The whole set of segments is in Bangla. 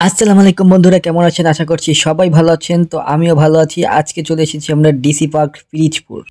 আসসালামু আলাইকুম বন্ধুরা, কেমন আছেন? আশা করছি সবাই ভালো আছেন। তো আমিও ভালো আছি। আজকে চলে এসেছি আমরা ডিসি পার্ক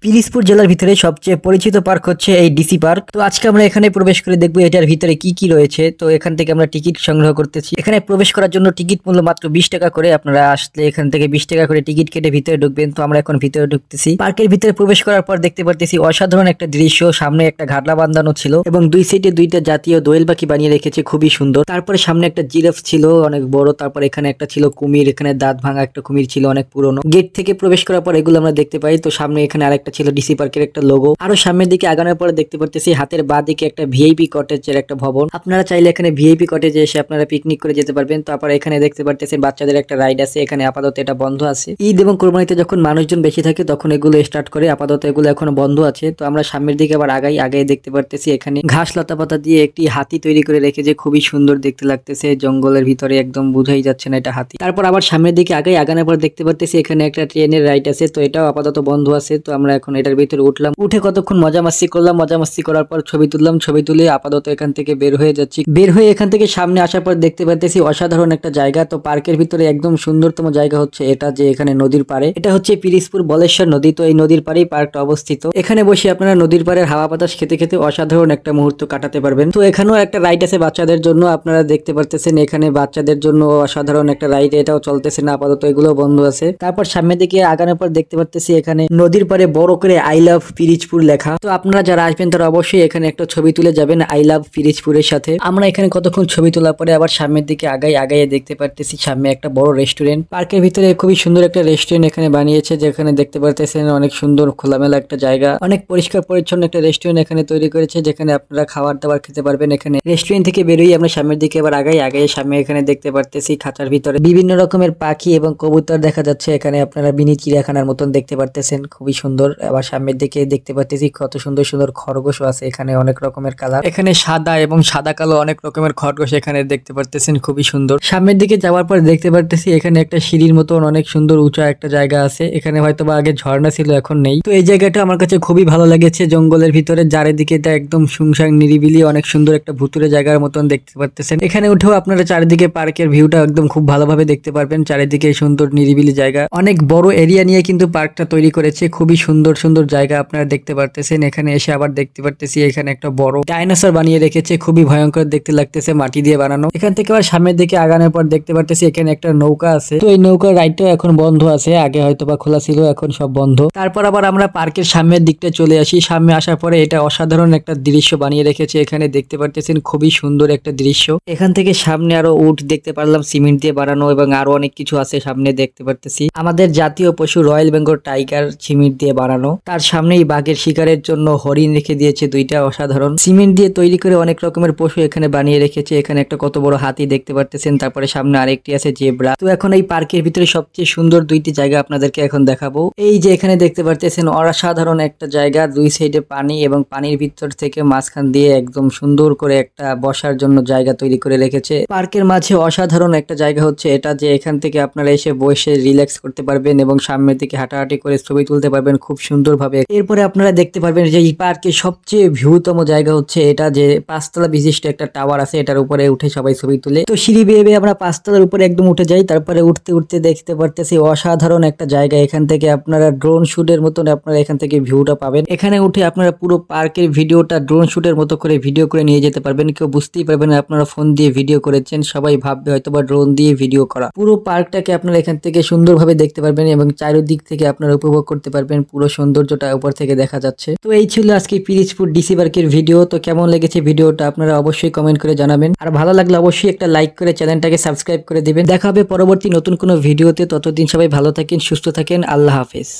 পিরিজপুর জেলার ভিতরে সবচেয়ে পরিচিত পার্ক হচ্ছে এই ডিসি পার্ক। তো আজকে আমরা এখানে প্রবেশ করে দেখবো এটার ভিতরে কি কি রয়েছে। তো এখান থেকে আমরা টিকিট সংগ্রহ করতেছি। এখানে প্রবেশ করার জন্য টিকিট মূল্য মাত্র 20 টাকা করে। আপনারা আসলে এখান থেকে 20 টাকা করে টিকিট কেটে ভিতরে ঢুকবেন। তো আমরা এখন ভিতরে ঢুকতেছি। পার্কের ভিতরে প্রবেশ করার পর দেখতে পারতেছি অসাধারণ একটা দৃশ্য। সামনে একটা ঘাটলা বাঁধানো ছিল এবং দুই সাইডে দুইটা জাতীয় দোয়েল পাখি বানিয়ে রেখেছে, খুবই সুন্দর। তারপরে সামনে একটা জিরাফ ছিল অনেক বড়। তারপর এখানে একটা ছিল কুমির, এখানে দাঁত ভাঙা একটা কুমির ছিল অনেক পুরনো। গেট থেকে প্রবেশ করার পর এগুলো আমরা দেখতে পাই। তো সামনে এখানে আরেকটা ছিল ডিসি পার্কের একটা লোগো। আরো সামনের দিকে আগানোর পরে দেখতে পারতেছি হাতের বাঁ দিকে একটা ভিআইপি কটেজের একটা ভবন। আপনারা চাইলে এখানে ভিআইপি কটেজে এসে আপনারা পিকনিক করে যেতে পারবেন। তারপর এখানে দেখতে পারতেছেন বাচ্চাদের একটা রাইড আছে। এখানে আপাতত এটা বন্ধ আছে। ঈদ এবং কোরবানিতে যখন মানুষজন বেশি থাকে তখন এগুলো স্টার্ট করে। আপাতত এগুলো এখনো বন্ধ আছে। তো আমরা সামনের দিকে আবার আগাই দেখতে পারতেছি এখানে ঘাস লতা পাতা দিয়ে একটি হাতি তৈরি করে রেখেছে, খুবই সুন্দর দেখতে লাগতেছে। জঙ্গলের ভিতরে একদম বোঝাই যাচ্ছে না এটা হাতি। তারপর আবার সামনের দিকে আগানোর পর দেখতে পারতেছি এখানে একটা ট্রেনের রাইড আছে। তো এটাও আপাতত বন্ধ আছে। তো আমরা এখন এটার ভিতরে উঠলাম, উঠে কতক্ষণ মজা মাস্তি করলাম। মজা মাস্তি করার পর ছবি তুললাম, ছবি তুলে আপাতত এখান থেকে বের হয়ে যাচ্ছি। বের হয়ে এখান থেকে সামনে আসার পর দেখতে পারতেছি অসাধারণ একটা জায়গা। তো পার্কের ভিতরে একদম সুন্দরতম জায়গা হচ্ছে এটা, যে এখানে নদীর পাড়ে। এটা হচ্ছে পিরিজপুর বলেশ্বর নদী। তো এই নদীর পাড়েই পার্কটা অবস্থিত। এখানে বসে আপনারা নদীর পাড়ের হাওয়া বাতাস খেতে খেতে অসাধারণ একটা মুহূর্ত কাটাতে পারবেন। তো এখানেও একটা রাইড আছে বাচ্চাদের জন্য। আপনারা দেখতে পারতেছেন এখানে বাচ্চাদের জন্য অসাধারণ একটা রাইড, এটাও চলতেছে না আপাতত, এগুলো বন্ধ আছে। তারপর সামনের দিকে আগানোর পর দেখতে পারতেছি এখানে নদীর পাড়ে বড় করে আই লাভ পিরিজপুর লেখা। তো আপনারা যারা আসবেন তারা অবশ্যই এখানে একটা ছবি তুলে যাবেন আই লাভ পিরিজপুরের সাথে। আমরা এখানে কতক্ষণ ছবি তোলার পরে আবার সামনের দিকে আগাইয়ে দেখতে পারতেছি সামনে একটা বড় রেস্টুরেন্ট। পার্কের ভিতরে খুবই সুন্দর একটা রেস্টুরেন্ট এখানে বানিয়েছে, যেখানে দেখতে পারতেছেন অনেক সুন্দর খোলামেলা একটা জায়গা, অনেক পরিষ্কার পরিচ্ছন্ন একটা রেস্টুরেন্ট এখানে তৈরি করেছে, যেখানে আপনারা খাবার দাবার খেতে পারবেন। এখানে রেস্টুরেন্ট থেকে বেরোই আমরা সামনের দিকে আবার আগাইয়ে সামনে এখানে দেখতে পারতেছি খাঁচার ভিতরে বিভিন্ন রকমের পাখি এবং কবুতর দেখা যাচ্ছে। এখানে আপনারা মিনি চিড়িয়াখানার মতন দেখতে পারতেছেন, খুবই সুন্দর। আবার সামনের দিকে দেখতে পারতেছি কত সুন্দর সুন্দর খরগোশও আছে এখানে, অনেক রকমের কালার। এখানে সাদা এবং সাদা কালো অনেক রকমের খরগোশ এখানে দেখতে পারতেছেন, খুবই সুন্দর। সামনের দিকে যাওয়ার পর দেখতে পারতেছি এখানে একটা সিঁড়ির মতন অনেক সুন্দর উঁচা একটা জায়গা আছে। এখানে হয়তোবা আগে ঝর্ণা ছিল, এখন নেই। তো এই জায়গাটা আমার কাছে খুবই ভালো লেগেছে। জঙ্গলের ভিতরে চারিদিকে এটা একদম শুনশান নিরিবিলি, অনেক সুন্দর একটা ভুতুরে জায়গার মতন দেখতে পারতেছেন। এখানে উঠেও আপনারা চারিদিকে পার্কের ভিউটা একদম খুব ভালোভাবে দেখতে পারবেন। চারিদিকে সুন্দর নিরিবিলি জায়গা, অনেক বড় এরিয়া নিয়ে কিন্তু পার্কটা তৈরি করেছে। খুবই সুন্দর সুন্দর জায়গা আপনারা দেখতে পারতেছেন। এখানে এসে আবার দেখতে পারতেছি এখানে একটা বড় ডাইনোসর বানিয়ে রেখেছে, খুবই ভয়ঙ্কর দেখতে লাগতেছে, মাটি দিয়ে বানানো। এখান থেকে আবার সামনের দিকে আগানোর পর দেখতে পারতেছি এখানে একটা নৌকা আছে। তো এই নৌকার রাইডটাও এখন বন্ধ আছে, আগে হয়তো বা খোলা ছিল, এখন সব বন্ধ। তারপর আবার আমরা পার্কের সামনের দিকটা চলে আসি। সামনে আসার পরে এটা অসাধারণ একটা দৃশ্য বানিয়ে রেখেছে। এখানে দেখতে পারতেছেন খুবই সুন্দর একটা দৃশ্য। এখান থেকে সামনে আরো উট দেখতে পারলাম সিমেন্ট দিয়ে বানানো, এবং আরো অনেক কিছু আছে সামনে দেখতে পারতেছি। আমাদের জাতীয় পশু রয়্যাল বেঙ্গল টাইগার সিমেন্ট দিয়ে বানানো। তার সামনেই বাঘের শিকারের জন্য হরিণ রেখে দিয়েছে দুইটা, অসাধারণ। সিমেন্ট দিয়ে তৈরি করে অনেক রকমের পশু এখানে বানিয়ে রেখেছে। এখানে একটা কত বড় হাতি দেখতে পারতেছেন। তারপরে সামনে আরেকটি আছে জেব্রা। তো এখন এই পার্কের ভিতরে সবচেয়ে সুন্দর দুইটি জায়গা আপনাদেরকে এখন দেখাবো। এই যে এখানে দেখতে পারতেছেন অসাধারণ একটা জায়গা, দুই সাইডে পানি এবং পানির ভিতর থেকে মাঝখান দিয়ে একদম সুন্দর করে একটা বসার জন্য জায়গা তৈরি করে রেখেছে। পার্কের মাঝে অসাধারণ একটা জায়গা হচ্ছে এটা, যে এখান থেকে আপনারা এসে বসে রিল্যাক্স করতে পারবেন এবং সামনের দিকে হাঁটাহাঁটি করে ছবি তুলতে পারবেন খুব সুন্দরভাবে। এরপরে আপনারা দেখতে পারবেন যে এই পার্কের সবচেয়ে ভিউতম জায়গা হচ্ছে এটা, যে 5 তলা বিশিষ্ট একটা টাওয়ার আছে, এটার উপরে উঠে সবাই ছবি তুলে। তো সিঁড়ি বেয়ে আমরা 5 তলার উপরে একদম উঠে যাই। তারপরে উঠতে উঠতে দেখতে পারতেছি অসাধারণ একটা জায়গা। এখান থেকে আপনারা ড্রোন শুটের মতন আপনারা এখান থেকে ভিউটা পাবেন। এখানে উঠে আপনারা পুরো পার্কের ভিডিওটা ড্রোন শুটের মতো করে ভিডিও করে নিয়ে যেতে পারবেন। কেউ বুঝতেই পারবেন না আপনারা ফোন দিয়ে ভিডিও করেছেন, সবাই ভাববে হয়তোবা ড্রোন দিয়ে ভিডিও করা। পুরো পার্কটাকে আপনারা এখান থেকে সুন্দরভাবে দেখতে পারবেন এবং চারিদিক থেকে আপনারা উপভোগ করতে পারবেন। পুরো সৌন্দর্যটা উপর থেকে দেখা যাচ্ছে। তো এই ছিল আজকে পিরিজপুর ডিসি পার্কের ভিডিও। তো কেমন লেগেছে ভিডিওটা আপনারা অবশ্যই কমেন্ট করে জানাবেন, আর ভালো লাগলে অবশ্যই একটা লাইক করে চ্যানেলটাকে সাবস্ক্রাইব করে দিবেন। দেখা হবে পরবর্তী নতুন কোনো ভিডিওতে। ততদিন সবাই ভালো থাকেন, সুস্থ থাকেন, আল্লাহ হাফেজ।